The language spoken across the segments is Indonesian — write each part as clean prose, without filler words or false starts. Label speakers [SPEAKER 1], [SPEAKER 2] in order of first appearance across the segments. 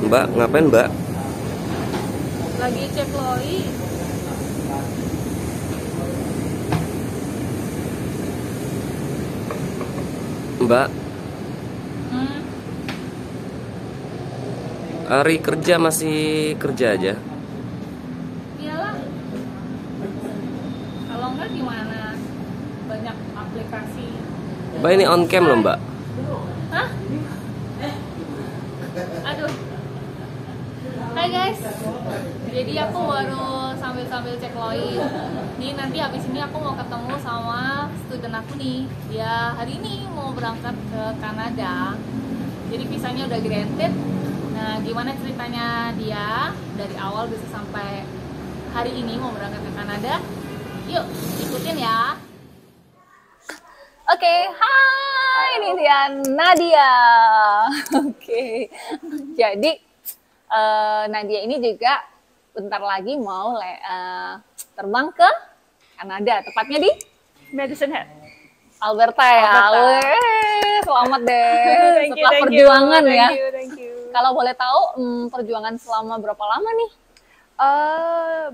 [SPEAKER 1] Mbak, ngapain Mbak?
[SPEAKER 2] Lagi cek loi.
[SPEAKER 1] Mbak,
[SPEAKER 2] Hmm,
[SPEAKER 1] hari kerja masih kerja aja?
[SPEAKER 2] iyalah. Kalau enggak gimana? Banyak aplikasi.
[SPEAKER 1] Mbak ini on cam loh Mbak.
[SPEAKER 2] Hah? Aduh. Hai guys. Jadi aku baru sambil cek loi. Nih nanti habis ini aku mau ketemu sama student aku nih. Dia hari ini mau berangkat ke Kanada. Jadi visanya udah granted. Nah, gimana ceritanya dia dari awal bisa sampai hari ini mau berangkat ke Kanada? Yuk, ikutin ya. Oke, hai, ini dia Nadia. Oke, jadi Nadia ini juga bentar lagi mau terbang ke Kanada, tepatnya di
[SPEAKER 3] Medicine Hat.
[SPEAKER 2] Alberta ya.
[SPEAKER 3] Alberta.
[SPEAKER 2] Weh, selamat deh
[SPEAKER 3] Thank you,
[SPEAKER 2] setelah perjuangan ya.
[SPEAKER 3] Thank you.
[SPEAKER 2] Kalau boleh tahu perjuangan selama berapa lama nih?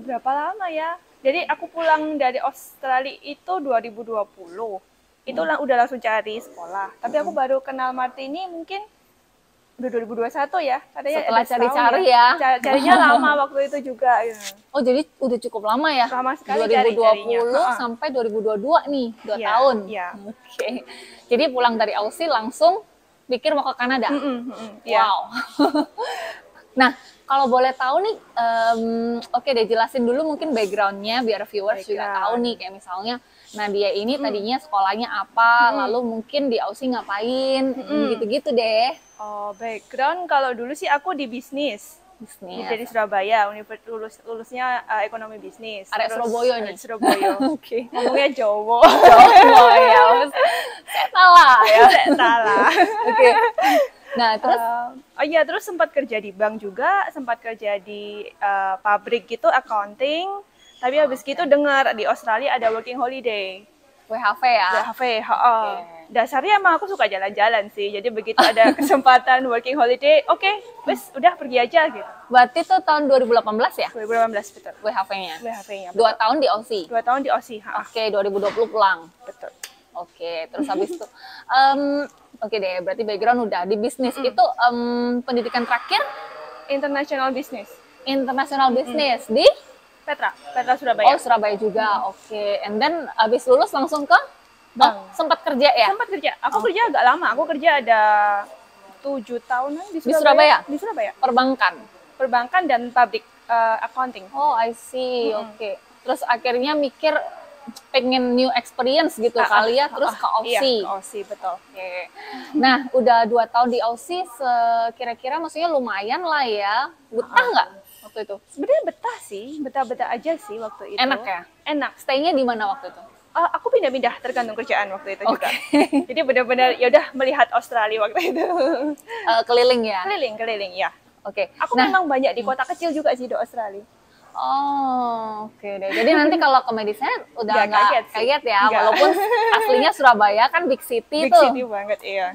[SPEAKER 3] Berapa lama ya? Jadi aku pulang dari Australia itu 2020. Itu udah langsung cari sekolah. Tapi aku baru kenal Martini mungkin udah 2021 ya. Katanya
[SPEAKER 2] Setelah
[SPEAKER 3] ada setahun
[SPEAKER 2] cari-cari ya.
[SPEAKER 3] Carinya lama waktu itu juga. Ya.
[SPEAKER 2] Oh, jadi udah cukup lama ya?
[SPEAKER 3] Lama sekali
[SPEAKER 2] 2020
[SPEAKER 3] cari-carinya.
[SPEAKER 2] sampai 2022 nih, 2
[SPEAKER 3] Iya,
[SPEAKER 2] tahun.
[SPEAKER 3] iya.
[SPEAKER 2] Oke. Jadi pulang dari Aussie langsung pikir mau ke Kanada.
[SPEAKER 3] Iya.
[SPEAKER 2] Wow. Nah, kalau boleh tahu nih, oke deh jelasin dulu mungkin background-nya biar viewers juga tahu nih, kayak misalnya Nadia ini tadinya sekolahnya apa, lalu mungkin di Aussie ngapain, gitu-gitu deh.
[SPEAKER 3] Oh, background kalau dulu sih aku di bisnis.
[SPEAKER 2] Bisnis.
[SPEAKER 3] Jadi Surabaya, lulusnya ekonomi bisnis.
[SPEAKER 2] Arek
[SPEAKER 3] Terus
[SPEAKER 2] Surabaya nih.
[SPEAKER 3] arek Surabaya.
[SPEAKER 2] Oke.
[SPEAKER 3] Ngomongnya Jawa.
[SPEAKER 2] Oh ya, saya salah ya.
[SPEAKER 3] Saya salah.
[SPEAKER 2] Oke. Nah, terus
[SPEAKER 3] Oh iya, terus sempat kerja di bank juga, sempat kerja di pabrik gitu, accounting. Tapi habis gitu dengar di Australia ada working holiday.
[SPEAKER 2] WHV ya.
[SPEAKER 3] WHV, dasarnya emang aku suka jalan-jalan sih. Jadi begitu ada kesempatan working holiday, oke, wes udah pergi aja gitu.
[SPEAKER 2] Berarti tuh tahun 2018 ya
[SPEAKER 3] 2018 betul.
[SPEAKER 2] WHV-nya.
[SPEAKER 3] WHV-nya.
[SPEAKER 2] 2 tahun di Aussie.
[SPEAKER 3] 2 tahun di Aussie.
[SPEAKER 2] Oke, 2020 pulang.
[SPEAKER 3] Betul.
[SPEAKER 2] Oke, terus habis itu oke deh, berarti background udah di bisnis. Itu pendidikan terakhir
[SPEAKER 3] International business.
[SPEAKER 2] international business di
[SPEAKER 3] Petra Surabaya.
[SPEAKER 2] Oh, Surabaya juga. Oke, and then habis lulus langsung ke
[SPEAKER 3] Bank.
[SPEAKER 2] sempat kerja ya?
[SPEAKER 3] Sempat kerja. Aku kerja agak lama. Aku kerja ada 7 tahunan di Surabaya.
[SPEAKER 2] Surabaya?
[SPEAKER 3] Di Surabaya.
[SPEAKER 2] Perbankan.
[SPEAKER 3] Perbankan dan public accounting.
[SPEAKER 2] Oh, I see. Oke. Terus akhirnya mikir pengen new experience gitu kali ya, terus ke Aussie.
[SPEAKER 3] Iya, ke Aussie, betul.
[SPEAKER 2] Oke. Nah, udah 2 tahun di Aussie, kira-kira maksudnya lumayan lah ya. Betah nggak waktu itu?
[SPEAKER 3] Sebenarnya betah sih, betah-betah aja sih waktu itu.
[SPEAKER 2] Enak ya?
[SPEAKER 3] Enak.
[SPEAKER 2] Stay-nya di mana waktu itu?
[SPEAKER 3] Aku pindah-pindah tergantung kerjaan waktu itu juga. Jadi benar-benar ya udah melihat Australia waktu itu.
[SPEAKER 2] Keliling ya?
[SPEAKER 3] Keliling ya.
[SPEAKER 2] Oke.
[SPEAKER 3] Aku memang banyak di kota kecil juga sih di Australia.
[SPEAKER 2] Oh, oke deh. Jadi nanti kalau ke Medicine udah
[SPEAKER 3] Nggak
[SPEAKER 2] nggak kaget ya,
[SPEAKER 3] Nggak.
[SPEAKER 2] walaupun aslinya Surabaya kan big city
[SPEAKER 3] Big
[SPEAKER 2] tuh.
[SPEAKER 3] city banget, iya.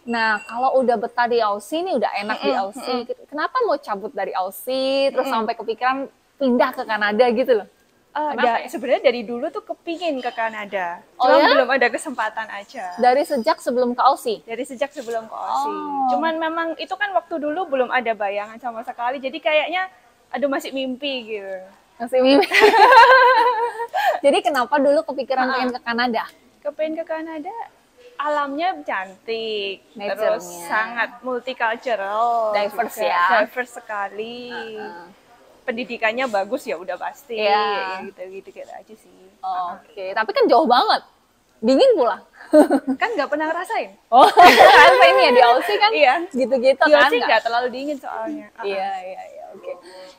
[SPEAKER 2] Nah, kalau udah betah di Aussie nih, udah enak di Aussie. Kenapa mau cabut dari Aussie, terus sampai kepikiran pindah ke Kanada gitu loh? Kenapa ya?
[SPEAKER 3] Sebenarnya dari dulu tuh kepingin ke Kanada.
[SPEAKER 2] Oh
[SPEAKER 3] Cuma
[SPEAKER 2] ya?
[SPEAKER 3] belum ada kesempatan aja.
[SPEAKER 2] Dari sejak sebelum ke Aussie?
[SPEAKER 3] Dari sejak sebelum ke Aussie.
[SPEAKER 2] Oh.
[SPEAKER 3] Cuman memang itu kan waktu dulu belum ada bayangan sama sekali. Jadi kayaknya aduh masih mimpi gitu.
[SPEAKER 2] Masih mimpi. Jadi kenapa dulu kepikiran pengen ke Kanada?
[SPEAKER 3] Kepingin ke Kanada, alamnya cantik, terus
[SPEAKER 2] Nature-nya.
[SPEAKER 3] sangat multicultural,
[SPEAKER 2] Diverse
[SPEAKER 3] juga.
[SPEAKER 2] ya.
[SPEAKER 3] Diverse sekali. Pendidikannya bagus ya udah pasti,
[SPEAKER 2] Iya.
[SPEAKER 3] gitu aja sih.
[SPEAKER 2] Oke, tapi kan jauh banget. Dingin pula.
[SPEAKER 3] Kan nggak pernah ngerasain.
[SPEAKER 2] Oh, kan ini ya di Aussie kan
[SPEAKER 3] Iya.
[SPEAKER 2] gitu-gitu
[SPEAKER 3] Iya
[SPEAKER 2] kan.
[SPEAKER 3] sih nggak terlalu dingin soalnya.
[SPEAKER 2] Iya, oke.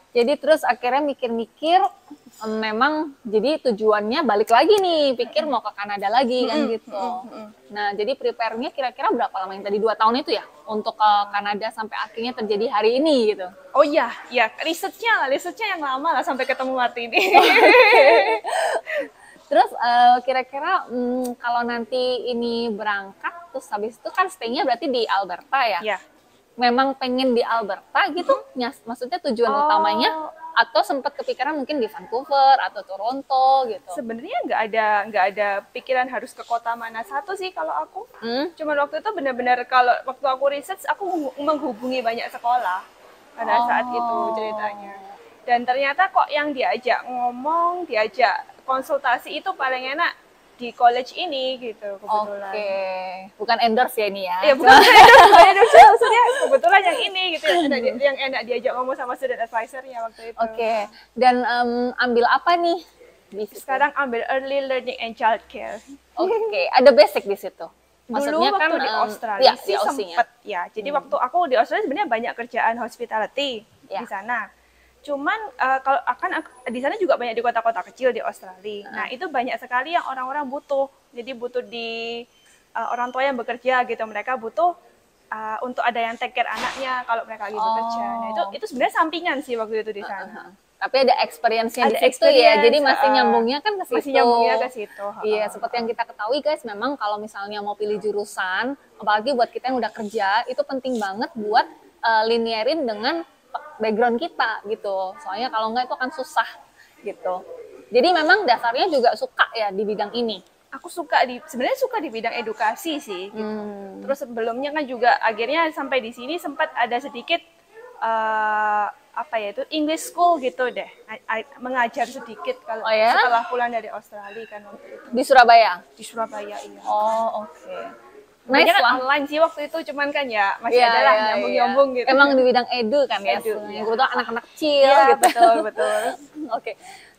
[SPEAKER 2] Jadi terus akhirnya mikir-mikir, memang jadi tujuannya balik lagi nih, pikir mau ke Kanada lagi kan gitu. Nah, jadi prepare-nya kira-kira berapa lama yang tadi 2 tahun itu ya untuk ke Kanada sampai akhirnya terjadi hari ini gitu.
[SPEAKER 3] Oh iya, risetnya yang lama lah sampai ketemu Martini.
[SPEAKER 2] Terus kira-kira kalau nanti ini berangkat, terus habis itu kan stay-nya berarti di Alberta ya?
[SPEAKER 3] Iya.
[SPEAKER 2] memang pengen di Alberta gitu? Maksudnya tujuan utamanya? Atau sempat kepikiran mungkin di Vancouver atau Toronto gitu?
[SPEAKER 3] Sebenarnya nggak ada pikiran harus ke kota mana satu sih kalau aku. Cuma waktu itu benar-benar kalau waktu aku research aku menghubungi banyak sekolah pada saat itu ceritanya. Dan ternyata kok yang diajak ngomong, diajak konsultasi itu paling enak di college ini gitu kebetulan.
[SPEAKER 2] Oke, bukan endorse ya ini ya?
[SPEAKER 3] Iya bukan endorse, maksudnya kebetulan yang ini gitu yang enak diajak ngomong sama student advisor-nya waktu itu.
[SPEAKER 2] Oke, dan ambil apa nih di situ?
[SPEAKER 3] Sekarang ambil early learning and childcare.
[SPEAKER 2] Oke, ada basic di situ.
[SPEAKER 3] Dulu waktu di Australia sih sempet ya. Jadi waktu aku di Australia sebenarnya banyak kerjaan hospitality di sana. Cuman kalau di sana juga banyak di kota-kota kecil di Australia. Nah itu banyak sekali yang orang-orang butuh. Jadi butuh di orang tua yang bekerja gitu. Mereka butuh untuk ada yang take care anaknya kalau mereka lagi bekerja. Nah itu sebenarnya sampingan sih waktu itu di sana.
[SPEAKER 2] Tapi ada experience-nya di situ ya. Jadi masih nyambungnya kan ke situ.
[SPEAKER 3] Masih nyambungnya ke situ.
[SPEAKER 2] Iya, seperti yang kita ketahui guys, memang kalau misalnya mau pilih jurusan, apalagi buat kita yang udah kerja, itu penting banget buat linearin dengan background kita gitu. Soalnya kalau enggak itu akan susah gitu. Jadi memang dasarnya juga suka ya di bidang ini.
[SPEAKER 3] Aku sebenarnya suka di bidang edukasi sih. Gitu. Terus sebelumnya kan juga akhirnya sampai di sini sempat ada sedikit itu English school gitu deh, mengajar sedikit kalau setelah pulang dari Australia kan waktu itu.
[SPEAKER 2] Di Surabaya?
[SPEAKER 3] Di Surabaya iya.
[SPEAKER 2] Oh oke.
[SPEAKER 3] Nice kan online sih waktu itu, cuman kan ya masih ada lah nyambung-nyambung gitu.
[SPEAKER 2] Emang di bidang edu kan ya, kebetulan anak-anak kecil gitu.
[SPEAKER 3] Betul.
[SPEAKER 2] Oke.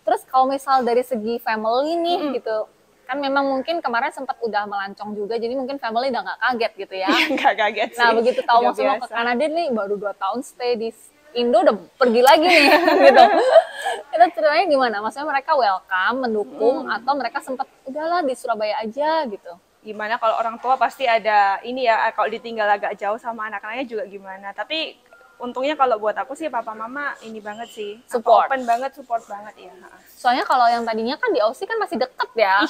[SPEAKER 2] Terus kalau misal dari segi family nih gitu, kan memang mungkin kemarin sempat udah melancong juga, jadi mungkin family udah nggak kaget gitu ya.
[SPEAKER 3] Nggak kaget sih.
[SPEAKER 2] Nah begitu tahu mau ke Kanada nih, baru 2 tahun stay di Indo udah pergi lagi nih gitu. Itu ceritanya gimana? Maksudnya mereka welcome, mendukung, atau mereka sempat udahlah di Surabaya aja gitu?
[SPEAKER 3] Gimana kalau orang tua pasti ada ini ya, kalau ditinggal agak jauh sama anak-anaknya juga gimana. Tapi untungnya kalau buat aku sih papa mama ini banget sih,
[SPEAKER 2] support banget
[SPEAKER 3] ya.
[SPEAKER 2] Soalnya kalau yang tadinya kan di Aussie kan masih deket ya.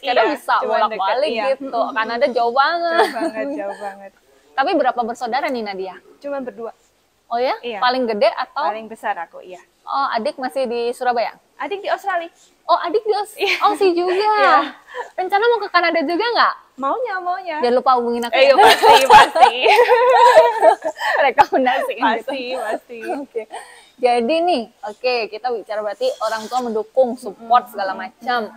[SPEAKER 2] Sekarang bisa bolak-balik gitu. Kanada jauh banget.
[SPEAKER 3] Jauh banget.
[SPEAKER 2] Tapi berapa bersaudara nih Nadia?
[SPEAKER 3] Cuma berdua.
[SPEAKER 2] Oh ya?
[SPEAKER 3] Iya.
[SPEAKER 2] Paling gede atau?
[SPEAKER 3] Paling besar aku, iya.
[SPEAKER 2] Oh, adik masih di Surabaya?
[SPEAKER 3] Adik di Australia.
[SPEAKER 2] Oh, adik di Aussie juga. Rencana mau ke Kanada juga nggak?
[SPEAKER 3] Maunya.
[SPEAKER 2] Jangan lupa hubungin aku.
[SPEAKER 3] Pasti.
[SPEAKER 2] Rekomendasi
[SPEAKER 3] pasti.
[SPEAKER 2] Oke. Jadi nih, kita bicara berarti orang tua mendukung, support segala macam.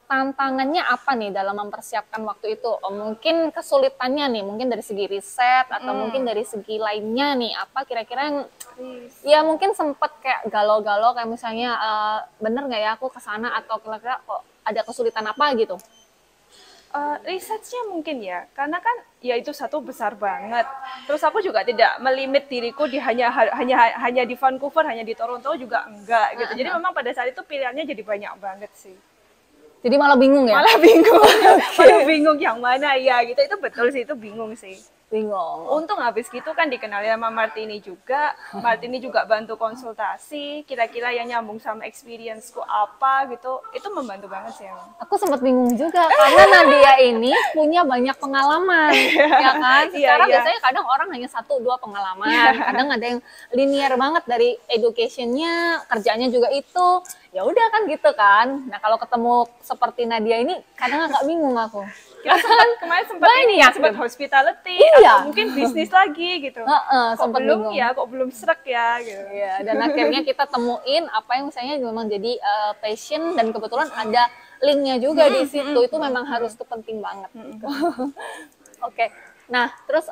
[SPEAKER 2] Tantangannya apa nih dalam mempersiapkan waktu itu? Mungkin kesulitannya nih, mungkin dari segi riset atau mungkin dari segi lainnya nih, apa kira-kira yang ya mungkin sempet kayak galau-galau kayak misalnya bener nggak ya aku kesana atau kira-kira kok ada kesulitan apa gitu?
[SPEAKER 3] Researchnya mungkin ya, karena kan ya itu satu besar banget. Terus aku juga tidak melimit diriku di hanya di Vancouver, hanya di Toronto juga enggak gitu. Jadi memang pada saat itu pilihannya jadi banyak banget sih.
[SPEAKER 2] Jadi malah bingung ya?
[SPEAKER 3] Malah bingung yang mana ya gitu. Itu betul sih, itu bingung sih.
[SPEAKER 2] Bingung.
[SPEAKER 3] Untung habis gitu kan dikenalin sama Martini juga. Martini juga bantu konsultasi, kira-kira yang nyambung sama experience-ku apa gitu. Itu membantu banget sih emang.
[SPEAKER 2] Aku sempat bingung juga karena Nadia ini punya banyak pengalaman, ya kan? Secara biasanya kadang orang hanya 1-2 pengalaman, kadang ada yang linear banget dari education-nya, kerjanya juga itu. Ya udah kan gitu kan. Nah, kalau ketemu seperti Nadia ini kadang agak bingung aku.
[SPEAKER 3] Kemarin sempat hospitality atau mungkin bisnis lagi gitu.
[SPEAKER 2] Sempat
[SPEAKER 3] belum bingung. Kok belum serak ya gitu.
[SPEAKER 2] Iya, dan akhirnya kita temuin apa yang misalnya memang jadi passion dan kebetulan ada linknya juga di situ. Itu memang harus tuh penting banget. Oke. Nah, terus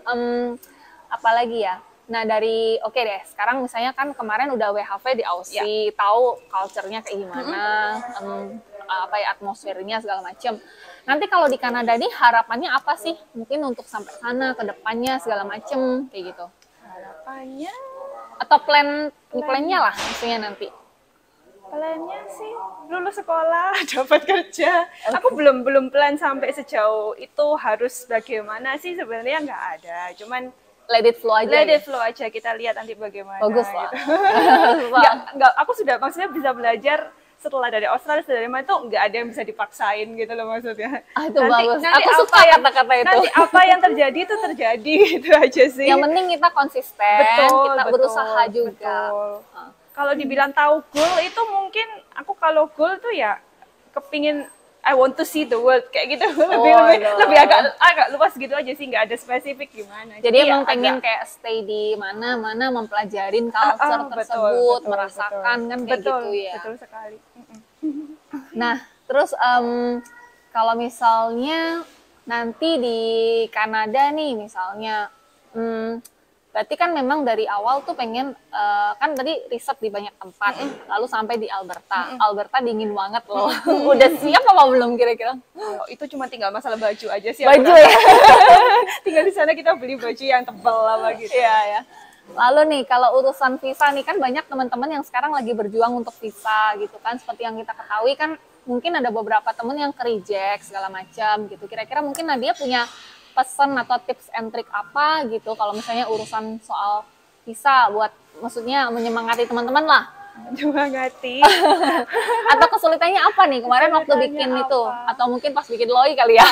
[SPEAKER 2] apa lagi ya? Nah dari deh sekarang misalnya kan kemarin udah WHV di Aussie, tahu culture-nya kayak gimana, atmosfernya segala macam. Nanti kalau di Kanada nih harapannya apa sih? Mungkin untuk sampai sana ke depannya segala macam kayak gitu.
[SPEAKER 3] Harapannya
[SPEAKER 2] atau plan-nya lah maksudnya nanti.
[SPEAKER 3] Plannya sih lulus sekolah, dapat kerja. Aku belum plan sampai sejauh itu harus bagaimana sih, sebenarnya nggak ada. Cuman
[SPEAKER 2] let it flow aja.
[SPEAKER 3] Kita lihat nanti bagaimana.
[SPEAKER 2] Bagus lah.
[SPEAKER 3] Nggak, aku sudah maksudnya bisa belajar setelah dari Australia, setelah dari mana tuh nggak ada yang bisa dipaksain gitu loh maksudnya.
[SPEAKER 2] Itu bagus.
[SPEAKER 3] Nanti
[SPEAKER 2] Aku suka kata-kata itu.
[SPEAKER 3] Nanti apa yang terjadi itu terjadi gitu aja sih.
[SPEAKER 2] Yang penting kita konsisten, kita berusaha juga.
[SPEAKER 3] Betul. Kalau dibilang tahu goal itu mungkin aku kalau goal tuh ya kepingin I want to see the world kayak gitu. Lebih agak luas gitu aja sih, nggak ada spesifik gimana.
[SPEAKER 2] Jadi emang pengen kayak stay di mana mempelajarin culture tersebut, merasakan kan kayak gitu ya.
[SPEAKER 3] Betul sekali.
[SPEAKER 2] Nah, terus kalau misalnya nanti di Kanada nih misalnya, berarti kan memang dari awal tuh pengen, kan tadi riset di banyak tempat, lalu sampai di Alberta. Alberta dingin banget loh. Udah siap apa belum kira-kira?
[SPEAKER 3] Oh, itu cuma tinggal masalah baju aja sih.
[SPEAKER 2] Baju ya?
[SPEAKER 3] Tinggal di sana kita beli baju yang tebal lah gitu.
[SPEAKER 2] Iya ya. Lalu nih, kalau urusan visa nih, kan banyak teman-teman yang sekarang lagi berjuang untuk visa gitu kan. Seperti yang kita ketahui kan, mungkin ada beberapa teman yang ke-reject segala macam gitu. Kira-kira mungkin Nadia punya pesan atau tips and trick apa gitu kalau misalnya urusan soal visa buat maksudnya menyemangati teman-teman lah.
[SPEAKER 3] Menyemangati.
[SPEAKER 2] Atau kesulitannya apa nih kemarin waktu bikin itu? Atau mungkin pas bikin LOI kali ya?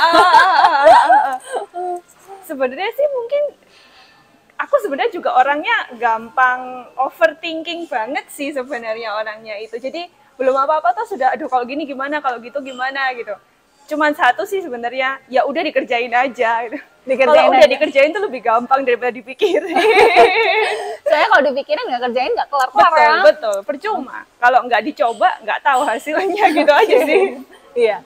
[SPEAKER 3] Sebenarnya sih mungkin aku sebenarnya juga orangnya gampang overthinking banget sih sebenarnya orangnya itu. Jadi belum apa-apa tuh sudah aduh kalau gini gimana, kalau gitu gimana gitu. Cuman satu sih sebenarnya, ya udah dikerjain aja gitu. Kalau udah dikerjain tuh lebih gampang daripada dipikirin.
[SPEAKER 2] Soalnya kalau dipikirin nggak kerjain nggak kelar-kelar ya.
[SPEAKER 3] Betul, percuma. Kalau nggak dicoba nggak tahu hasilnya gitu aja sih.
[SPEAKER 2] Iya.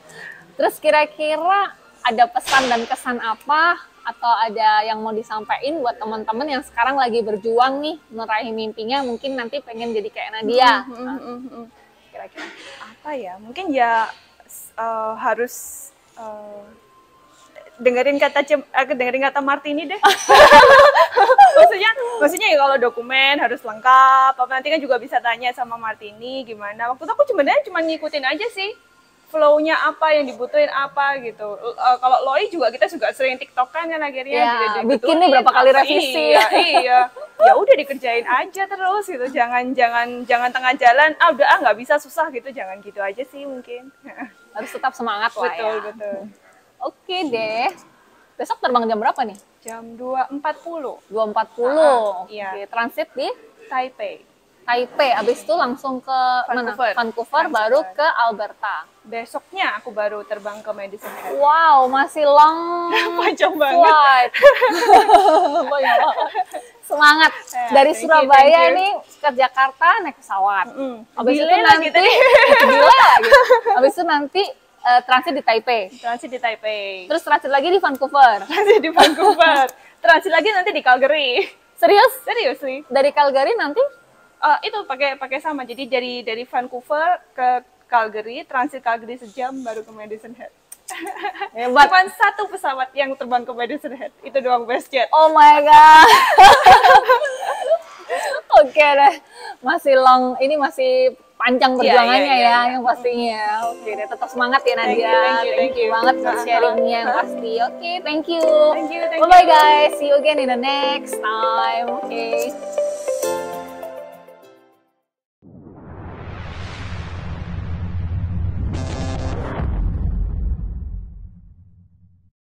[SPEAKER 2] Terus kira-kira ada pesan dan kesan apa atau ada yang mau disampaikan buat teman-teman yang sekarang lagi berjuang nih meraih mimpinya, mungkin nanti pengen jadi kayak Nadia. Kira-kira
[SPEAKER 3] apa ya? Mungkin ya harus dengerin kata Martini deh. maksudnya ya kalau dokumen harus lengkap. Nanti kan juga bisa tanya sama Martini gimana. Waktu itu aku cuma ngikutin aja sih flow-nya apa yang dibutuhin apa gitu. Kalau LOI juga kita juga sering TikTok-kan kan akhirnya
[SPEAKER 2] ya, bikin nih berapa kali revisi.
[SPEAKER 3] Iya. Ya udah dikerjain aja terus gitu. Jangan tengah jalan udah nggak bisa susah gitu. Jangan gitu aja sih mungkin.
[SPEAKER 2] Harus tetap semangat lah ya.
[SPEAKER 3] Betul.
[SPEAKER 2] Oke deh. Besok terbang jam berapa nih?
[SPEAKER 3] Jam 2.40.
[SPEAKER 2] 2.40.
[SPEAKER 3] Iya.
[SPEAKER 2] Oke, transit di
[SPEAKER 3] Taipei.
[SPEAKER 2] Abis itu langsung ke Vancouver baru ke Alberta.
[SPEAKER 3] Besoknya aku baru terbang ke Madison Hat.
[SPEAKER 2] Wow, masih long
[SPEAKER 3] panjang banget.
[SPEAKER 2] Banyak banget. Semangat. Dari Surabaya nih ke Jakarta naik pesawat. Habis itu nanti Habis itu nanti transit di Taipei. Terus transit lagi di Vancouver.
[SPEAKER 3] Transit lagi nanti di Calgary.
[SPEAKER 2] Serius
[SPEAKER 3] sih.
[SPEAKER 2] Dari Calgary nanti
[SPEAKER 3] itu pakai sama. Jadi dari Vancouver ke Calgary, transit Calgary sejam baru ke Madison Hat.
[SPEAKER 2] Hebat.
[SPEAKER 3] Cuman satu pesawat yang terbang ke Madison Hat. Itu doang WestJet.
[SPEAKER 2] Oh my god. Oke deh. Masih long, ini masih panjang perjuangannya yang pastinya. Oke deh, tetap semangat ya Nadia. Thank you banget for sharingnya yang pasti. Oke, thank you.
[SPEAKER 3] Thank you.
[SPEAKER 2] Bye bye guys. See you again in the next time. Oke.